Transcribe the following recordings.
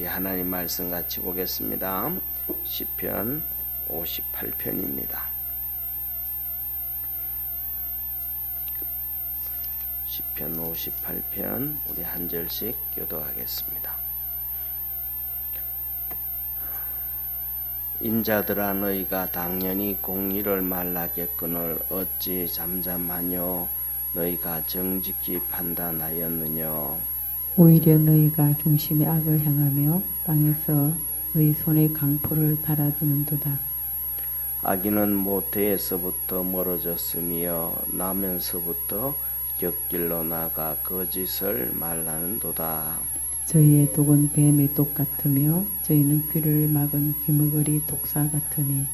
우리 하나님 말씀 같이 보겠습니다. 시편 58편입니다. 시편 58편 우리 한 절씩 교독하겠습니다. 인자들아 너희가 당연히 공의를 말하겠거늘 어찌 잠잠하뇨 너희가 정직히 판단하였느뇨. 오히려 너희가 중심의 악을 향하며 땅에서 너희 손에 강포를 달아주는도다. 악인은 모태에서부터 멀어졌으며 나면서부터 곁길로 나가 거짓을 말하는도다. 저희의 독은 뱀의 독 같으며 저희는 귀를 막은 귀머거리 독사 같으니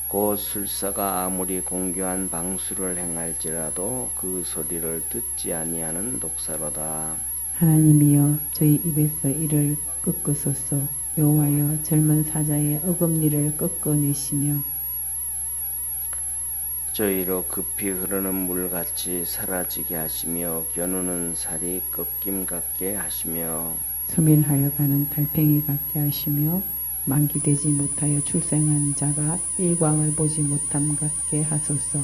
곧 술사가 아무리 공교한 방수를 행할지라도 그 소리를 듣지 아니하는 독사로다. 하나님이여 저희 입에서 이를 꺾으소서. 여호와여 젊은 사자의 어금니를 꺾어내시며 저희로 급히 흐르는 물같이 사라지게 하시며 겨누는 살이 꺾임 같게 하시며 소멸하여 가는 달팽이 같게 하시며 만기되지 못하여 출생한 자가 일광을 보지 못함 같게 하소서.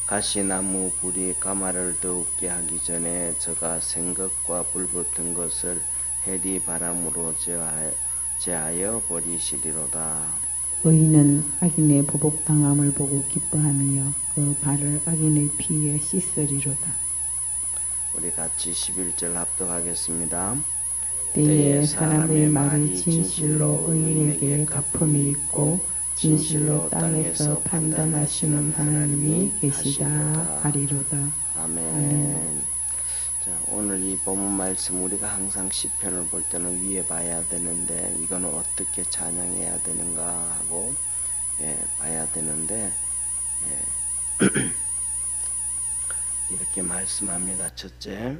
가시나무 불이 가마를 더욱게 하기 전에 저가 생것과 불붙은 것을 해리 바람으로 제하여 버리시리로다. 의인은 악인의 보복당함을 보고 기뻐하며 그 발을 악인의 피에 씻으리로다. 우리 같이 11절 합독하겠습니다. 때에 사람의 말이 진실로 의인에게 갚음이 있고 진실로 땅에서 판단하시는 하나님이 계시다 하리로다. 아멘. 자, 오늘 이 본문 말씀 우리가 항상 시편을 볼 때는 위에 봐야 되는데 이거는 어떻게 찬양해야 되는가 하고 봐야 되는데 이렇게 말씀합니다. 첫째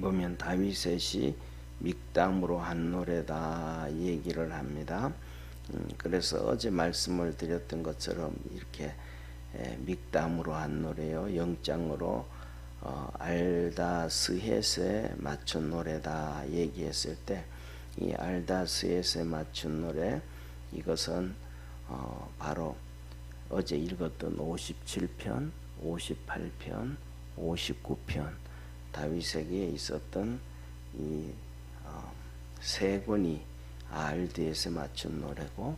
보면 다윗의 믹담으로 한 노래다 얘기를 합니다. 그래서 어제 말씀을 드렸던 것처럼 이렇게 믹담으로 한 노래요. 영장으로 알다스헷에 맞춘 노래다 얘기했을 때 이 알다스헷에 맞춘 노래 이것은 바로 어제 읽었던 57편, 58편, 59편 다윗에게 있었던 이 세 권이 알드에서 맞춘 노래고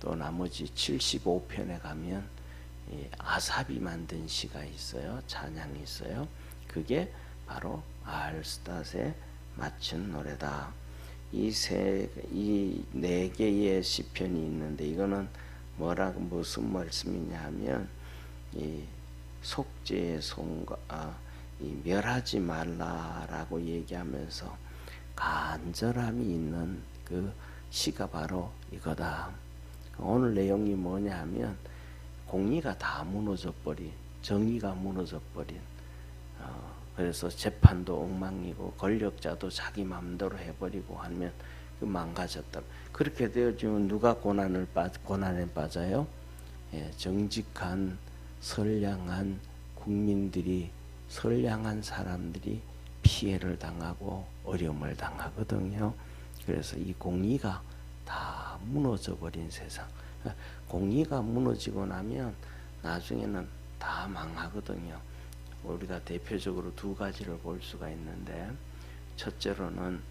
또 나머지 75편에 가면 이 아삽이 만든 시가 있어요. 찬양이 있어요. 그게 바로 알스닷에 맞춘 노래다. 이 네 개의 시편이 있는데 이거는 무슨 말씀이냐 하면 이 속죄의 손과 이 멸하지 말라라고 얘기하면서 간절함이 있는 그 시가 바로 이거다. 오늘 내용이 뭐냐 하면 공의가 다 무너져 버린, 정의가 무너져 버린, 그래서 재판도 엉망이고 권력자도 자기 마음대로 해버리고 하면 그 망가졌다. 그렇게 되어지면 누가 고난에 빠져요? 정직한 선량한 국민들이, 선량한 사람들이 피해를 당하고 어려움을 당하거든요. 그래서 이 공의가 다 무너져 버린 세상. 공의가 무너지고 나면 나중에는 다 망하거든요. 우리가 대표적으로 두 가지를 볼 수가 있는데 첫째로는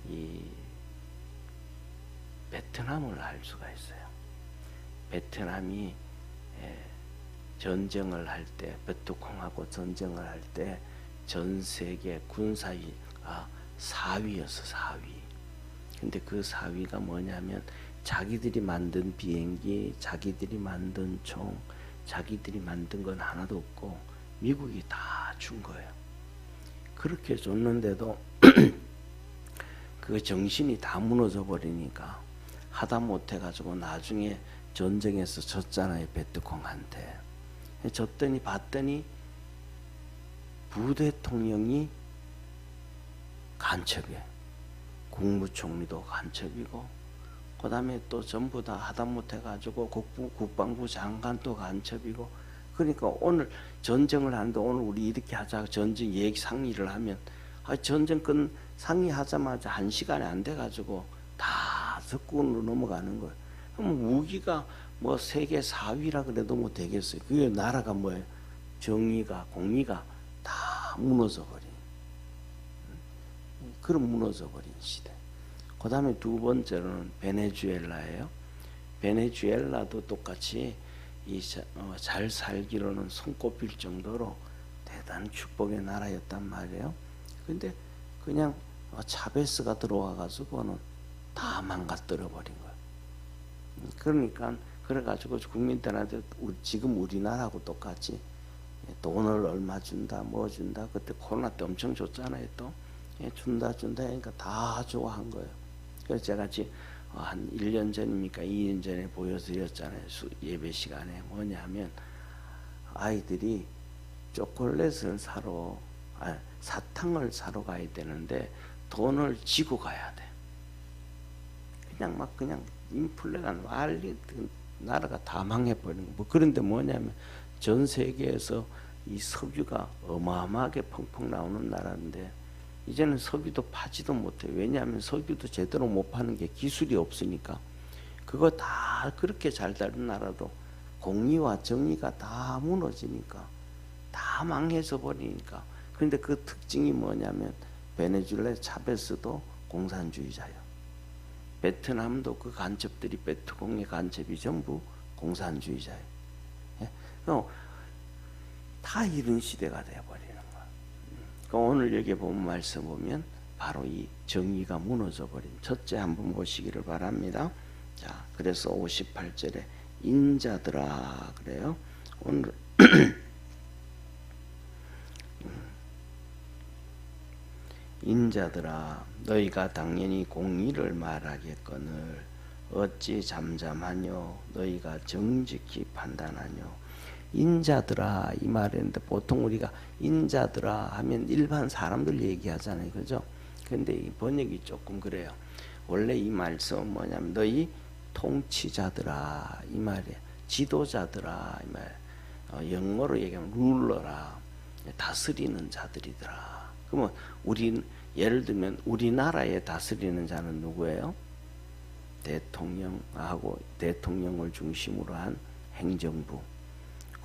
이 베트남을 알 수가 있어요. 베트남이 전쟁을 할 때, 베트콩하고 전쟁을 할 때 전 세계 군사위가 4위였어, 4위. 근데 그 4위가 뭐냐면 자기들이 만든 비행기, 자기들이 만든 총, 자기들이 만든 건 하나도 없고 미국이 다 준 거예요. 그렇게 줬는데도 그 정신이 다 무너져 버리니까 하다 못해가지고 나중에 전쟁에서 졌잖아요. 베트콩한테. 졌더니 봤더니 부대통령이 간첩이에요. 국무총리도 간첩이고 그 다음에 또 전부 다 하다못해 가지고 국방부 장관도 간첩이고 그러니까 오늘 전쟁을 하는데 오늘 우리 이렇게 하자 전쟁 얘기 상의를 하면 전쟁 상의하자마자 1시간이 안 돼가지고 다 석군으로 넘어가는 거예요. 그럼 우기가 뭐 세계 4위라 그래도 뭐 되겠어요. 그게 나라가 뭐예요? 정의가 공의가 다 무너져 버린 그런 무너져 버린 시대. 그 다음에 두 번째로는 베네수엘라예요. 베네수엘라도 똑같이 잘 살기로는 손꼽힐 정도로 대단한 축복의 나라였단 말이에요. 근데 그냥 차베스가 들어와 가지고는 다 망가뜨려 버린 거예요. 그러니까 그래가지고 국민들한테 지금 우리나라하고 똑같이 돈을 얼마 준다 뭐 준다, 그때 코로나 때 엄청 줬잖아요. 또 준다 하니까 다 좋아한 거예요. 그래서 제가 한 1년 전입니까 2년 전에 보여드렸잖아요. 예배 시간에 뭐냐면 아이들이 초콜릿을 사탕을 사러 가야 되는데 돈을 지고 가야 돼. 그냥 인플레가 난리, 나라가 다 망해버린 거. 뭐 그런데 뭐냐면 전 세계에서 이 석유가 어마어마하게 펑펑 나오는 나라인데 이제는 석유도 파지도 못해요. 왜냐하면 석유도 제대로 못 파는 게 기술이 없으니까. 그거 다 그렇게 잘 되는 나라도 공의와 정의가 다 무너지니까 다 망해져 버리니까. 그런데 그 특징이 뭐냐면 베네수엘라 차베스도 공산주의자예요. 베트남도 그 간첩들이 베트공의 간첩이 전부 공산주의자예요. 예? 다 이런 시대가 되어버리는 거야. 그러니까 오늘 여기 보면 말씀 보면 바로 이 정의가 무너져 버린 첫째 한번 보시기를 바랍니다. 자, 그래서 58절에 인자들아 그래요. 오늘 인자들아 너희가 당연히 공의를 말하겠거늘 어찌 잠잠하뇨 너희가 정직히 판단하뇨. 인자들아 이 말인데 보통 우리가 인자들아 하면 일반 사람들 얘기하잖아요. 그죠? 근데 이 번역이 조금 그래요. 원래 이 말씀은 뭐냐면 너희 통치자들아 이 말이에요. 지도자들아 이 말. 영어로 얘기하면 룰러라 다스리는 자들이더라. 그러면 예를 들면 우리나라에 다스리는 자는 누구예요? 대통령하고 대통령을 중심으로 한 행정부,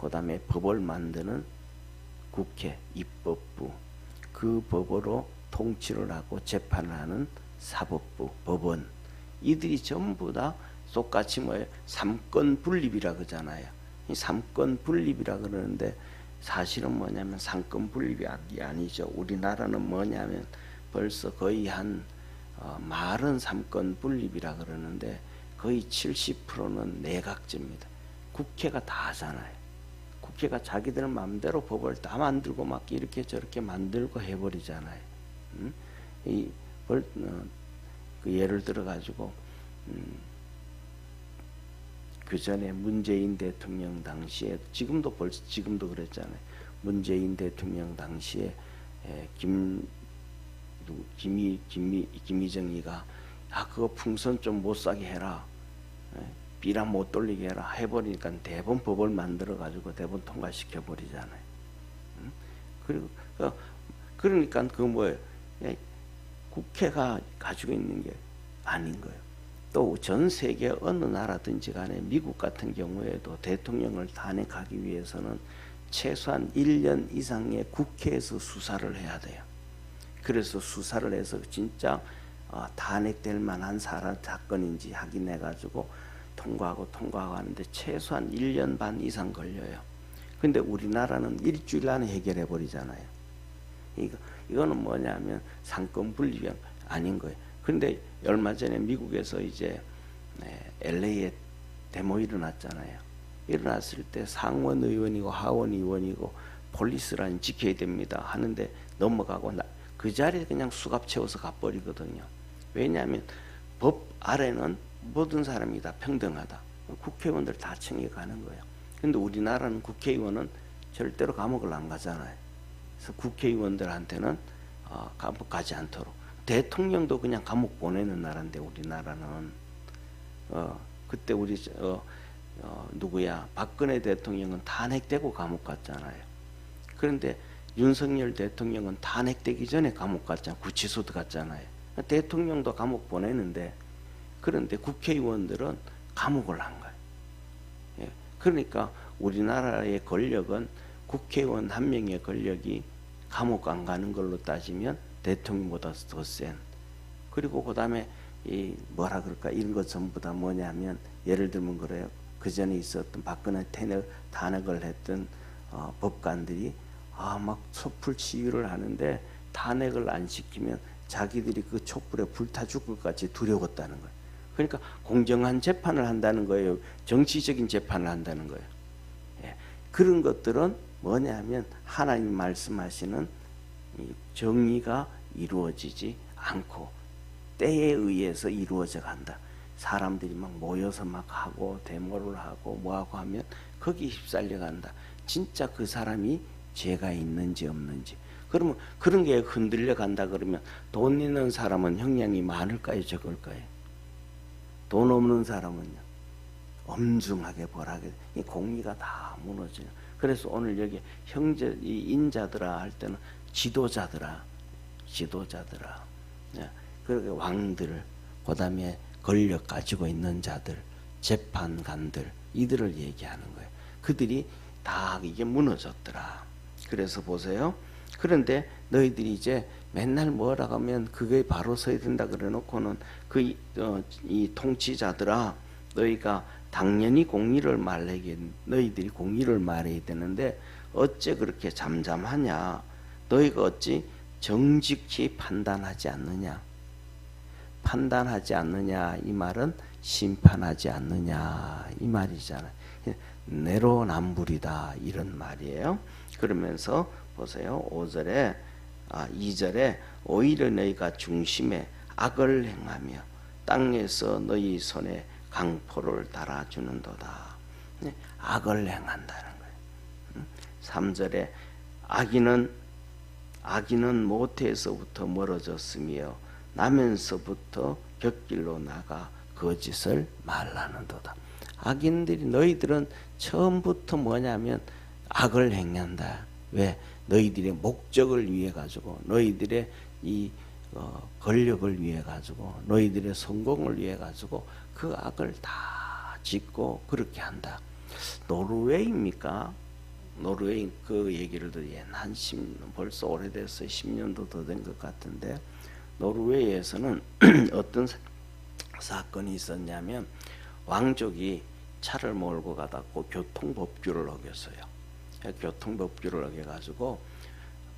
그 다음에 법을 만드는 국회, 입법부, 그 법으로 통치를 하고 재판을 하는 사법부, 법원, 이들이 전부 다 똑같이 뭐예요? 삼권 분립이라 그러잖아요. 이 삼권 분립이라 그러는데 사실은 뭐냐면 삼권 분립이 아니죠. 우리나라는 뭐냐면 벌써 거의 말은 삼권 분립이라 그러는데 거의 70%는 내각제입니다. 국회가 다 하잖아요. 국회가 자기들 마음대로 법을 다 만들고 막 이렇게 저렇게 만들고 해버리잖아요. 그 예를 들어 가지고 그 전에 문재인 대통령 당시에 지금도 그랬잖아요. 문재인 대통령 당시에 김희정이가 그거 풍선 좀 못 사게 해라, 비람 못 돌리게 해라 해버리니까 대본 법을 만들어 가지고 대본 통과시켜 버리잖아요. 그리고 그러니까 그 뭐예요? 국회가 가지고 있는 게 아닌 거예요. 또 전 세계 어느 나라든지 간에 미국 같은 경우에도 대통령을 탄핵하기 위해서는 최소한 1년 이상의 국회에서 수사를 해야 돼요. 그래서 수사를 해서 진짜 탄핵될 만한 사건인지 확인해 가지고 통과하고 하는데 최소한 1년 반 이상 걸려요. 근데 우리나라는 일주일 안에 해결해 버리잖아요. 이거는 뭐냐면 상권 분립이 아닌 거예요. 근데 얼마 전에 미국에서 이제 LA에 데모 일어났잖아요. 일어났을 때 상원 의원이고 하원 의원이고 폴리스라인 지켜야 됩니다 하는데 넘어가고 그 자리에 그냥 수갑 채워서 가버리거든요. 왜냐하면 법 아래는 모든 사람이 다 평등하다. 국회의원들 다 챙겨가는 거예요. 근데 우리나라는 국회의원은 절대로 감옥을 안 가잖아요. 그래서 국회의원들한테는 감옥 가지 않도록, 대통령도 그냥 감옥 보내는 나라인데 우리나라는 그때 우리 누구야 박근혜 대통령은 탄핵되고 감옥 갔잖아요. 그런데 윤석열 대통령은 탄핵되기 전에 감옥 갔잖아요. 구치소도 갔잖아요. 대통령도 감옥 보내는데, 그런데 국회의원들은 감옥을 안 가요. 예. 그러니까 우리나라의 권력은 국회의원 한 명의 권력이 감옥 안 가는 걸로 따지면 대통령보다 더 센. 그리고 그 다음에 이 뭐라 그럴까, 이런 것 전부 다 뭐냐면, 예를 들면 그래요. 그 전에 있었던 박근혜 탄핵을 했던 법관들이 막 촛불 시위를 하는데 탄핵을 안 시키면 자기들이 그 촛불에 불타 죽을 것 같이 두려웠다는 거예요. 그러니까 공정한 재판을 한다는 거예요. 정치적인 재판을 한다는 거예요. 예. 그런 것들은 뭐냐면 하나님 말씀하시는 이 정의가 이루어지지 않고 때에 의해서 이루어져 간다. 사람들이 막 모여서 막 하고 데모를 하고 뭐하고 하면 거기 휩쓸려 간다. 진짜 그 사람이 죄가 있는지 없는지. 그러면 그런 게 흔들려 간다 그러면 돈 있는 사람은 형량이 많을까요, 적을까요? 돈 없는 사람은요, 엄중하게 벌하게, 이 공의가 다 무너져요. 그래서 오늘 여기 형제, 이 인자들아 할 때는 지도자들아, 예. 그렇게 왕들, 그 다음에 권력 가지고 있는 자들, 재판관들, 이들을 얘기하는 거예요. 그들이 다 이게 무너졌더라. 그래서 보세요. 그런데 너희들이 이제 맨날 뭐라고 하면 그게 바로 서야 된다 그래 놓고는 이 통치자들아, 너희가 당연히 공의를 말하게, 너희들이 공의를 말해야 되는데 어째 그렇게 잠잠하냐? 너희가 어찌 정직히 판단하지 않느냐? 판단하지 않느냐, 이 말은 심판하지 않느냐 이 말이잖아요. 내로남불이다 이런 말이에요. 그러면서 보세요. 2절에 오히려 너희가 중심에 악을 행하며 땅에서 너희 손에 강포를 달아주는도다. 악을 행한다는 거예요. 3절에 악인은 모태에서부터 멀어졌으며 나면서부터 곁길로 나가 거짓을 말라는도다. 악인들이, 너희들은 처음부터 뭐냐면 악을 행한다. 왜? 너희들의 목적을 위해 가지고, 너희들의 이 권력을 위해 가지고, 너희들의 성공을 위해 가지고 그 악을 다 짓고 그렇게 한다. 노르웨이입니까? 노르웨이 그 얘기를 한 벌써 오래됐어요. 10년도 더 된 것 같은데, 노르웨이에서는 어떤 사건이 있었냐면 왕족이 차를 몰고 가다 교통법규를 어겼어요. 교통법규를 어겨가지고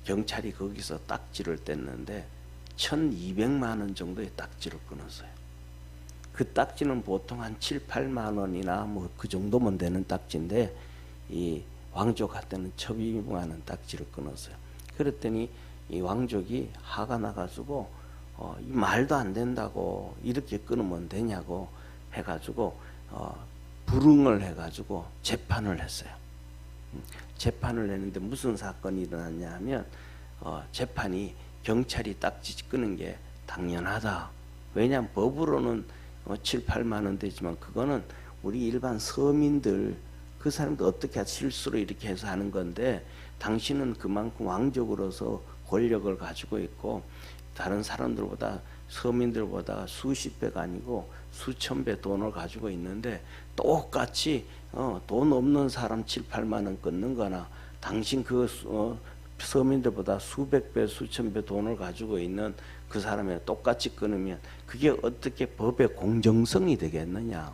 경찰이 거기서 딱지를 뗐는데 1,200만 원 정도의 딱지를 끊었어요. 그 딱지는 보통 한 7, 8만 원이나 뭐 그 정도면 되는 딱지인데 이 왕족한테는 첩이많은 딱지를 끊었어요. 그랬더니 이 왕족이 화가 나가지고 이 말도 안 된다고 이렇게 끊으면 되냐고 해가지고 불응을 해가지고 재판을 했어요. 재판을 했는데 무슨 사건이 일어났냐 하면 재판이 경찰이 딱지 끊은 게 당연하다. 왜냐하면 법으로는 7, 8만 원 되지만 그거는 우리 일반 서민들, 그 사람도 어떻게 실수로 이렇게 해서 하는 건데 당신은 그만큼 왕족으로서 권력을 가지고 있고 다른 사람들보다, 서민들보다 수십 배가 아니고 수천 배 돈을 가지고 있는데 똑같이 돈 없는 사람 7, 8만 원 끊는 거나 당신 그 서민들보다 수백 배, 수천 배 돈을 가지고 있는 그 사람에 똑같이 끊으면 그게 어떻게 법의 공정성이 되겠느냐.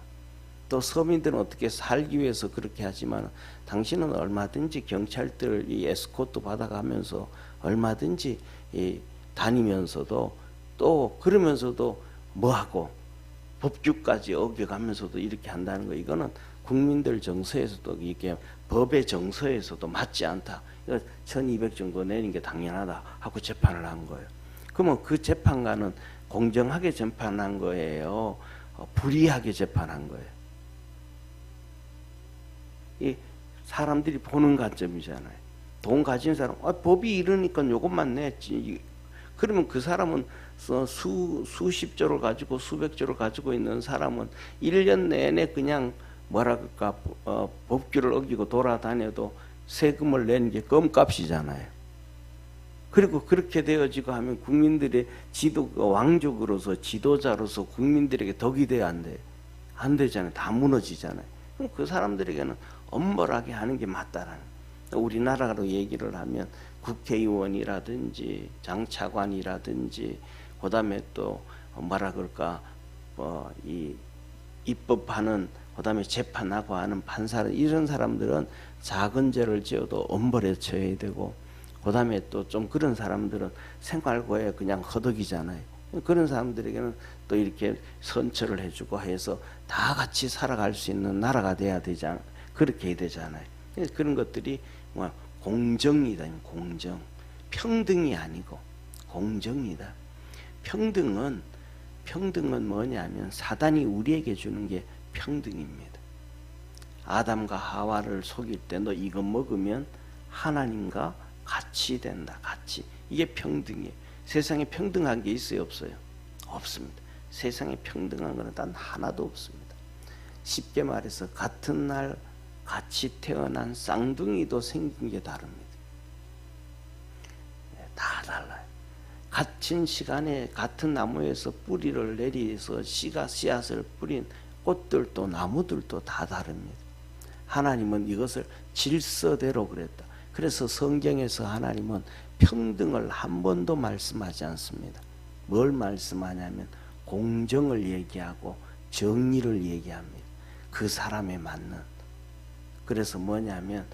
또 서민들은 어떻게 살기 위해서 그렇게 하지만 당신은 얼마든지 경찰들 이 에스코트 받아가면서 얼마든지 다니면서도 또 그러면서도 뭐하고 법규까지 어겨가면서도 이렇게 한다는 거, 이거는 국민들 정서에서도 이게 법의 정서에서도 맞지 않다. 1,200 정도 내는 게 당연하다 하고 재판을 한 거예요. 그러면 그 재판관은 공정하게 재판한 거예요? 불의하게 재판한 거예요? 이 사람들이 보는 관점이잖아요. 돈 가진 사람, 법이 이러니까 요것만 냈지. 그러면 그 사람은 수십조를 가지고 수백조를 가지고 있는 사람은 1년 내내 그냥 뭐라 그럴까 법규를 어기고 돌아다녀도 세금을 내는 게 껌값이잖아요. 그리고 그렇게 되어지고 하면 국민들의 왕족으로서 지도자로서 국민들에게 덕이 돼야 안 돼. 안 되잖아요. 다 무너지잖아요. 그럼 그 사람들에게는 엄벌하게 하는 게 맞다라는. 우리나라로 얘기를 하면 국회의원이라든지 장차관이라든지 그다음에 또 뭐라 그럴까 이 입법하는 그다음에 재판하고 하는 판사들 이런 사람들은 작은 죄를 지어도 엄벌에 처해야 되고 그다음에 또 좀 그런 사람들은 생활고에 그냥 허덕이잖아요. 그런 사람들에게는 또 이렇게 선처를 해주고 해서 다 같이 살아갈 수 있는 나라가 돼야 되잖아. 그렇게 해야 되잖아요. 그런 것들이 뭐 공정이다. 공정. 평등이 아니고 공정이다. 평등은 뭐냐면 사단이 우리에게 주는 게 평등입니다. 아담과 하와를 속일 때 너 이거 먹으면 하나님과 같이 된다. 같이. 이게 평등이에요. 세상에 평등한 게 있어요? 없어요? 없습니다. 세상에 평등한 것은 단 하나도 없습니다. 쉽게 말해서 같은 날 같이 태어난 쌍둥이도 생긴 게 다릅니다. 다 달라요. 같은 시간에 같은 나무에서 뿌리를 내리서 씨앗을 뿌린 꽃들도 나무들도 다 다릅니다. 하나님은 이것을 질서대로 그랬다. 그래서 성경에서 하나님은 평등을 한 번도 말씀하지 않습니다. 뭘 말씀하냐면 공정을 얘기하고 정의를 얘기합니다. 그 사람에 맞는. 그래서 뭐냐면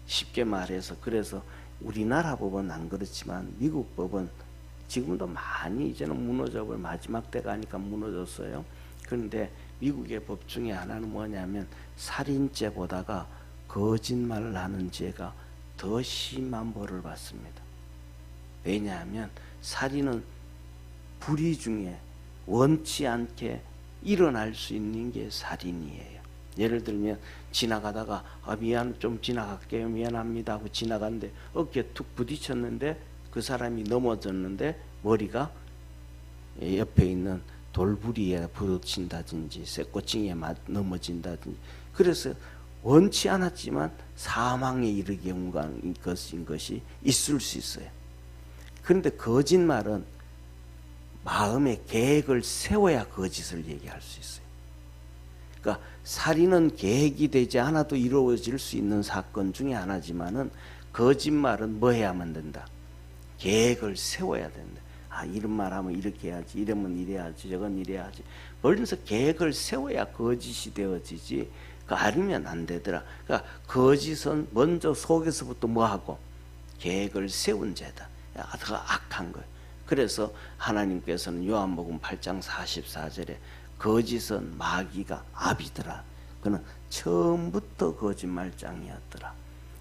쉽게 말해서 그래서 우리나라 법은 안 그렇지만 미국 법은 지금도 많이 이제는 무너져버려. 마지막 때 가니까 무너졌어요. 그런데 미국의 법 중에 하나는 뭐냐면 살인죄보다가 거짓말을 하는 죄가 더 심한 벌을 받습니다. 왜냐하면 살인은 불의 중에 원치 않게 일어날 수 있는 게 살인이에요. 예를 들면 지나가다가 좀 지나갈게요. 미안합니다 하고 지나갔는데 어깨에 툭 부딪혔는데 그 사람이 넘어졌는데 머리가 옆에 있는 돌부리에 부딪힌다든지 쇠꼬칭에 넘어진다든지 그래서 원치 않았지만 사망에 이르게 한 것이 있을 수 있어요. 그런데 거짓말은 마음에 계획을 세워야 거짓을 얘기할 수 있어요. 그러니까 살인은 계획이 되지 않아도 이루어질 수 있는 사건 중에 하나지만은 거짓말은 뭐 해야만 된다? 계획을 세워야 된다. 이런 말 하면 이렇게 해야지, 이러면 이래야지, 저건 이래야지. 멀리서 계획을 세워야 거짓이 되어지지. 아니면 안 되더라. 그러니까 거짓은 먼저 속에서부터 뭐 하고 계획을 세운 죄다. 더 악한 거예요. 그래서 하나님께서는 요한복음 8장 44절에 거짓은 마귀가 압이더라. 그는 처음부터 거짓말장이었더라.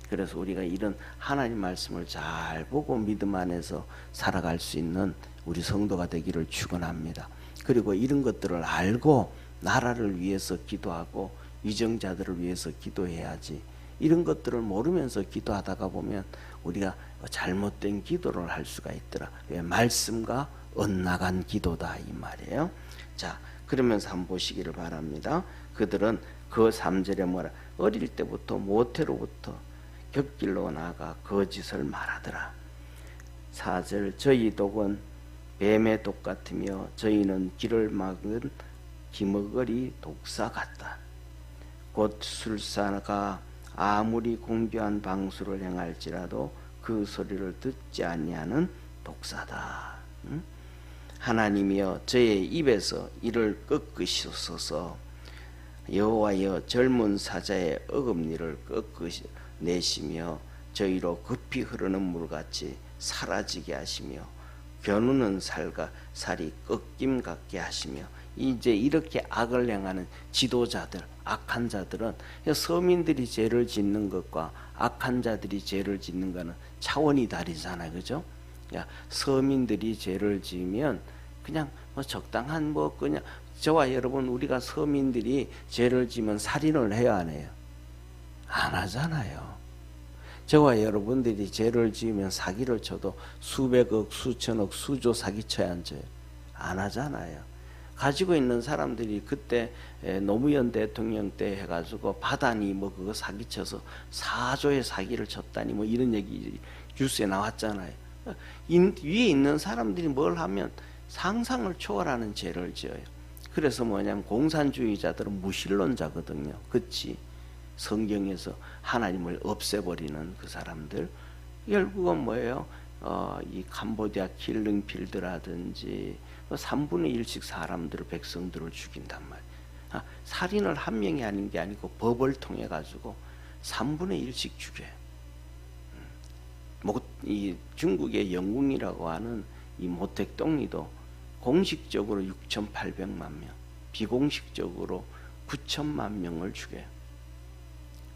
그래서 우리가 이런 하나님 말씀을 잘 보고 믿음 안에서 살아갈 수 있는 우리 성도가 되기를 축원합니다. 그리고 이런 것들을 알고 나라를 위해서 기도하고 위정자들을 위해서 기도해야지. 이런 것들을 모르면서 기도하다가 보면 우리가 잘못된 기도를 할 수가 있더라. 왜? 말씀과 엇나간 기도다 이 말이에요. 자, 그러면서 한번 보시기를 바랍니다. 그들은 그 3절에 뭐라? 어릴 때부터 모태로부터 곁길로 나가 거짓을 말하더라. 4절 저희 독은 뱀의 독 같으며 저희는 길을 막은 기머거리 독사 같다. 곧 술사가 아무리 공교한 방수를 행할지라도 그 소리를 듣지 아니하는 독사다. 하나님이여 저의 입에서 이를 꺾으시소서. 여호와여 젊은 사자의 어금니를 꺾으내시며 저희로 급히 흐르는 물같이 사라지게 하시며 겨누는 살이 꺾임 같게 하시며. 이제 이렇게 악을 행하는 지도자들, 악한 자들은 서민들이 죄를 짓는 것과 악한 자들이 죄를 짓는 것은 차원이 다르잖아요, 그죠? 서민들이 죄를 지으면 그냥 적당한 그냥 저와 여러분 우리가 서민들이 죄를 지면 살인을 해야 안 해요? 안 하잖아요. 저와 여러분들이 죄를 지으면 사기를 쳐도 수백억, 수천억, 수조 사기 쳐야 안 쳐요? 안 하잖아요. 가지고 있는 사람들이 그때 노무현 대통령 때 해가지고 바다니 그거 사기쳐서 4조의 사기를 쳤다니 이런 얘기 뉴스에 나왔잖아요. 위에 있는 사람들이 뭘 하면 상상을 초월하는 죄를 지어요. 그래서 뭐냐면 공산주의자들은 무신론자거든요. 그치? 성경에서 하나님을 없애버리는 그 사람들. 결국은 뭐예요? 이 캄보디아 킬링필드라든지 3분의 1씩 사람들을, 백성들을 죽인단 말이에요. 살인을 한 명이 아닌 게 아니고 법을 통해 가지고 3분의 1씩 죽여요. 이 중국의 영웅이라고 하는 이 모택동리도 공식적으로 6,800만 명, 비공식적으로 9천만 명을 죽여요.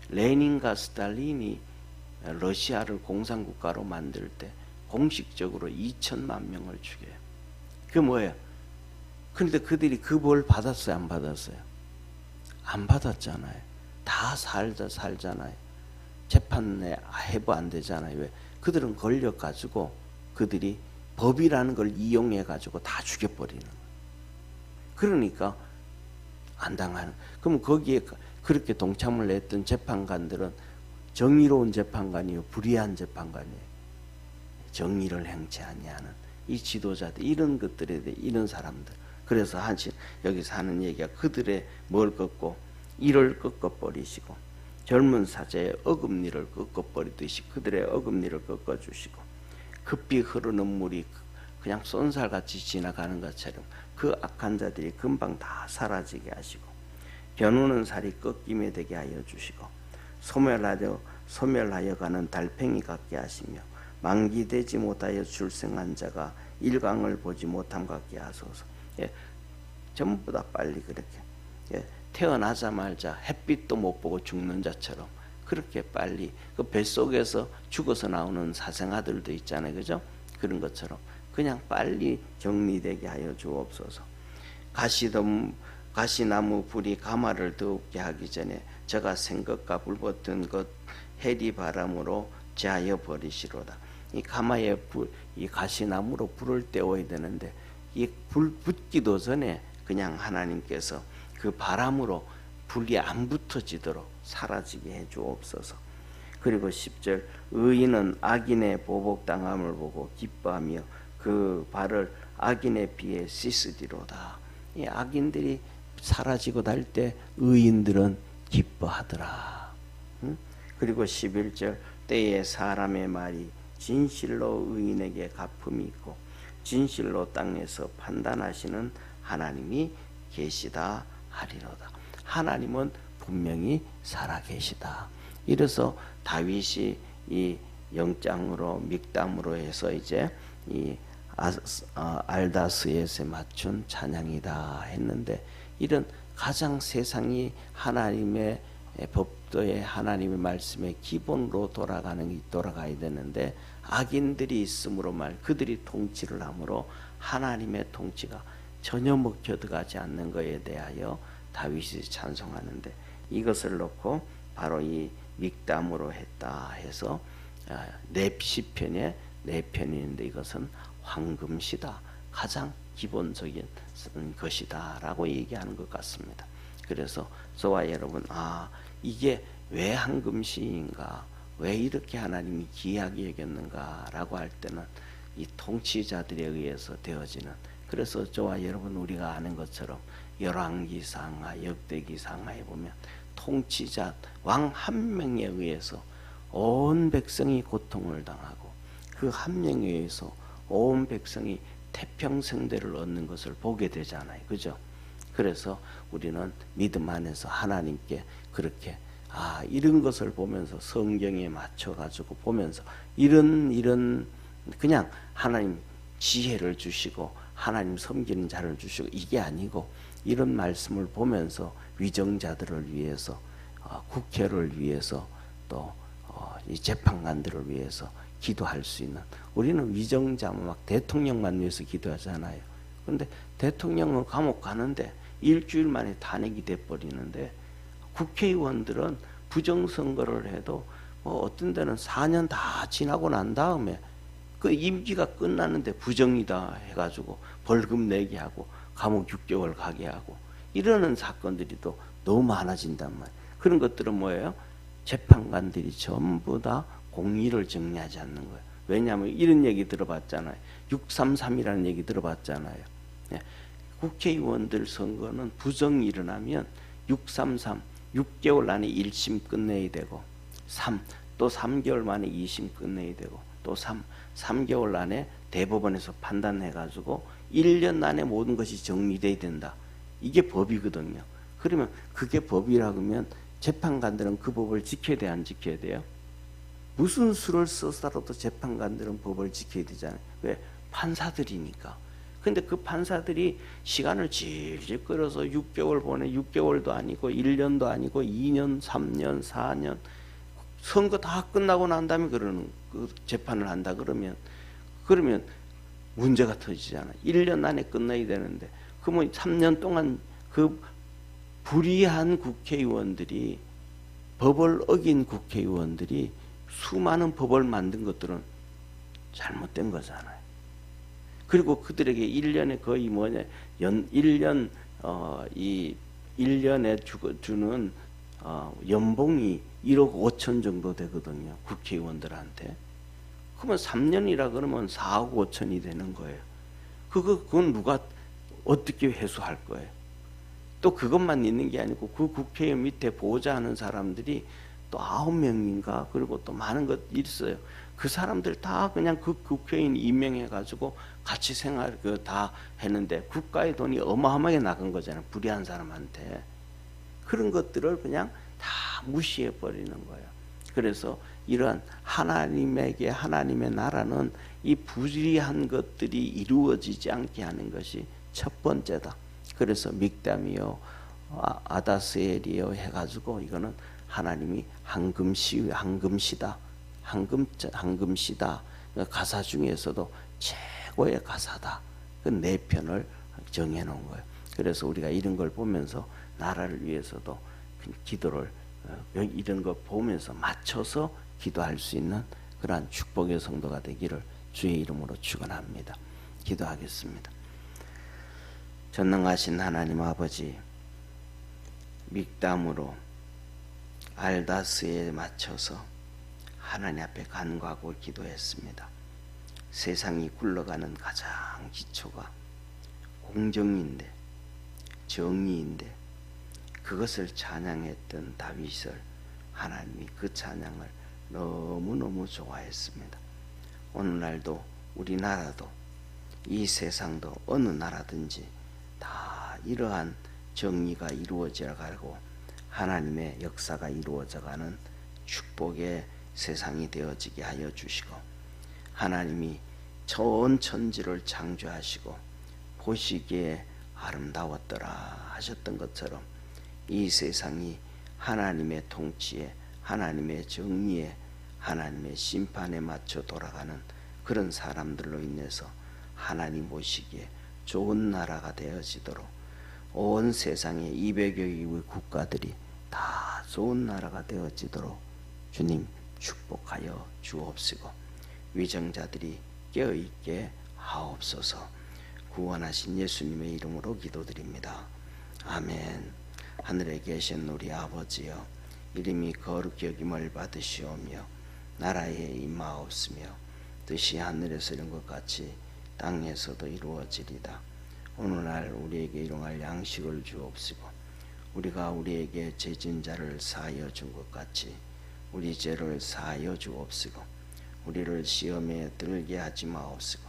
레닌과 스탈린이 러시아를 공산국가로 만들 때 공식적으로 2천만 명을 죽여요. 그게 뭐예요? 그런데 그들이 그 벌 받았어요? 안 받았어요? 안 받았잖아요. 다 살잖아요. 재판에 해부 안 되잖아요. 왜? 그들은 권력 가지고 그들이 법이라는 걸 이용해 가지고 다 죽여버리는 거예요. 그러니까 안 당하는. 그럼 거기에 그렇게 동참을 했던 재판관들은 정의로운 재판관이요, 불의한 재판관이에요. 정의를 행치 아니하는 이 지도자들, 이런 것들에 대해 이런 사람들. 그래서 여기서 하는 얘기가 그들의 뭘 꺾고 이를 꺾어버리시고 젊은 사제의 어금니를 꺾어버리듯이 그들의 어금니를 꺾어주시고 급히 흐르는 물이 그냥 쏜살같이 지나가는 것처럼 그 악한 자들이 금방 다 사라지게 하시고 겨누는 살이 꺾임에 되게 하여 주시고 소멸하여 가는 달팽이 같게 하시며 만기되지 못하여 출생한 자가 일광을 보지 못함 같게 하소서. 예, 전부 다 빨리 그렇게 태어나자마자 햇빛도 못 보고 죽는 자처럼 그렇게 빨리 그 뱃속에서 죽어서 나오는 사생아들도 있잖아요. 그죠? 그런 것처럼 그냥 빨리 정리되게 하여 주옵소서. 가시나무 불이 가마를 더웁게 하기 전에 저가 생것과 불붙은 것 해리 바람으로 제하여 버리시로다. 이 가마에 이 가시나무로 불을 떼어야 되는데 이 불 붙기도 전에 그냥 하나님께서 그 바람으로 불이 안 붙어지도록 사라지게 해 주옵소서. 그리고 10절 의인은 악인의 보복당함을 보고 기뻐하며 그 발을 악인의 피에 씻으리로다. 이 악인들이 사라지고 날 때 의인들은 기뻐하더라. 그리고 11절 때에 사람의 말이 진실로 의인에게 갚음이 있고 진실로 땅에서 판단하시는 하나님이 계시다 하리로다. 하나님은 분명히 살아계시다. 이래서 다윗이 이 영장으로 믹담으로 해서 이제 이 알다스에서 맞춘 찬양이다 했는데 이런 가장 세상이 하나님의 법도의 하나님의 말씀의 기본으로 돌아가야 되는데 악인들이 있으므로 그들이 통치를 함으로 하나님의 통치가 전혀 먹혀 들어가지 않는 것에 대하여 다윗이 찬송하는데 이것을 놓고 바로 이 믹담으로 했다 해서 시편의 4편이 있는데 이것은 황금시다. 가장 기본적인 것이다 라고 얘기하는 것 같습니다. 그래서 저와 여러분 이게 왜 황금시인가, 왜 이렇게 하나님이 귀하게 여겼는가 라고 할 때는 이 통치자들에 의해서 되어지는, 그래서 저와 여러분 우리가 아는 것처럼 열왕기상하 역대기상하에 보면 통치자 왕 한 명에 의해서 온 백성이 고통을 당하고 그 한 명에 의해서 온 백성이 태평성대를 얻는 것을 보게 되잖아요. 그죠? 그래서 우리는 믿음 안에서 하나님께 그렇게 이런 것을 보면서 성경에 맞춰가지고 보면서 이런 그냥 하나님 지혜를 주시고 하나님 섬기는 자를 주시고 이게 아니고 이런 말씀을 보면서 위정자들을 위해서 국회를 위해서 또 이 재판관들을 위해서 기도할 수 있는, 우리는 위정자 막 대통령만 위해서 기도하잖아요. 그런데 대통령은 감옥 가는데 일주일 만에 탄핵이 돼버리는데 국회의원들은 부정선거를 해도 어떤 데는 4년 다 지나고 난 다음에 그 임기가 끝났는데 부정이다 해가지고 벌금 내게 하고 감옥 6개월 가게 하고 이러는 사건들이 또 너무 많아진단 말이에요. 그런 것들은 뭐예요? 재판관들이 전부 다 공의를 정리하지 않는 거예요. 왜냐하면 이런 얘기 들어봤잖아요. 633이라는 얘기 들어봤잖아요. 예. 국회의원들 선거는 부정이 일어나면 633, 6개월 안에 1심 끝내야 되고, 3, 또 3개월 만에 2심 끝내야 되고, 또 3개월 안에 대법원에서 판단해가지고 1년 안에 모든 것이 정리돼야 된다. 이게 법이거든요. 그러면 그게 법이라고 하면 재판관들은 그 법을 지켜야 돼, 안 지켜야 돼요? 무슨 수를 써서라도 재판관들은 법을 지켜야 되잖아요. 왜? 판사들이니까. 근데 그 판사들이 시간을 질질 끌어서 6개월 보내, 6개월도 아니고 1년도 아니고 2년, 3년, 4년 선거 다 끝나고 난 다음에 그러는 그 재판을 한다 그러면 문제가 터지잖아. 1년 안에 끝나야 되는데 그러면 3년 동안 그 불의한 국회의원들이, 법을 어긴 국회의원들이 수많은 법을 만든 것들은 잘못된 거잖아요. 그리고 그들에게 1년에 거의 1년에 주는 연봉이 1억 5천 정도 되거든요. 국회의원들한테. 그러면 3년이라 그러면 4억 5천이 되는 거예요. 그건 누가 어떻게 회수할 거예요? 또 그것만 있는 게 아니고 그 국회의원 밑에 보좌하는 사람들이 또 9명인가 그리고 또 많은 것 있어요. 그 사람들 다 그냥 그 국회의원 임명해 가지고 같이 생활 다 했는데 국가의 돈이 어마어마하게 나간 거잖아요. 불의한 사람한테. 그런 것들을 그냥 다 무시해 버리는 거예요. 그래서 이러한 하나님에게, 하나님의 나라는 이 불의한 것들이 이루어지지 않게 하는 것이 첫 번째다. 그래서 믹담이요 아다스엘이요 해가지고 이거는 하나님이 황금시다. 가사 중에서도 최고의 가사다. 그 네 편을 정해 놓은 거예요. 그래서 우리가 이런 걸 보면서 나라를 위해서도 기도를 이런 거 보면서 맞춰서 기도할 수 있는 그러한 축복의 성도가 되기를 주의 이름으로 축원합니다. 기도하겠습니다. 전능하신 하나님 아버지, 믹담으로 알다스에 맞춰서 하나님 앞에 간구하고 기도했습니다. 세상이 굴러가는 가장 기초가 공정인데, 정의인데, 그것을 찬양했던 다윗을 하나님이 그 찬양을 너무너무 좋아했습니다. 오늘날도 우리나라도 이 세상도 어느 나라든지 다 이러한 정의가 이루어져 가고 하나님의 역사가 이루어져 가는 축복의 세상이 되어지게 하여 주시고, 하나님이 전 천지를 창조하시고 보시기에 아름다웠더라 하셨던 것처럼 이 세상이 하나님의 통치에, 하나님의 정의에, 하나님의 심판에 맞춰 돌아가는 그런 사람들로 인해서 하나님 보시기에 좋은 나라가 되어지도록 온 세상의 200여 개의 국가들이 다 좋은 나라가 되어지도록 주님 축복하여 주옵시고, 위정자들이 깨어있게 하옵소서. 구원하신 예수님의 이름으로 기도드립니다. 아멘. 하늘에 계신 우리 아버지여, 이름이 거룩히 여김을 받으시오며 나라에 임하옵시며 뜻이 하늘에서 이룬 것 같이 땅에서도 이루어지리다. 오늘날 우리에게 일용할 양식을 주옵시고, 우리가 우리에게 죄진 자를 사하여 준 것 같이 우리 죄를 사하여 주옵시고, 우리를 시험에 들게 하지 마옵시고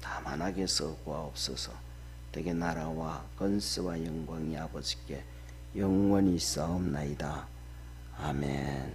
다만 악에서 구하옵소서. 대개 나라와 권세와 영광이 아버지께 영원히 있사옵나이다. 아멘.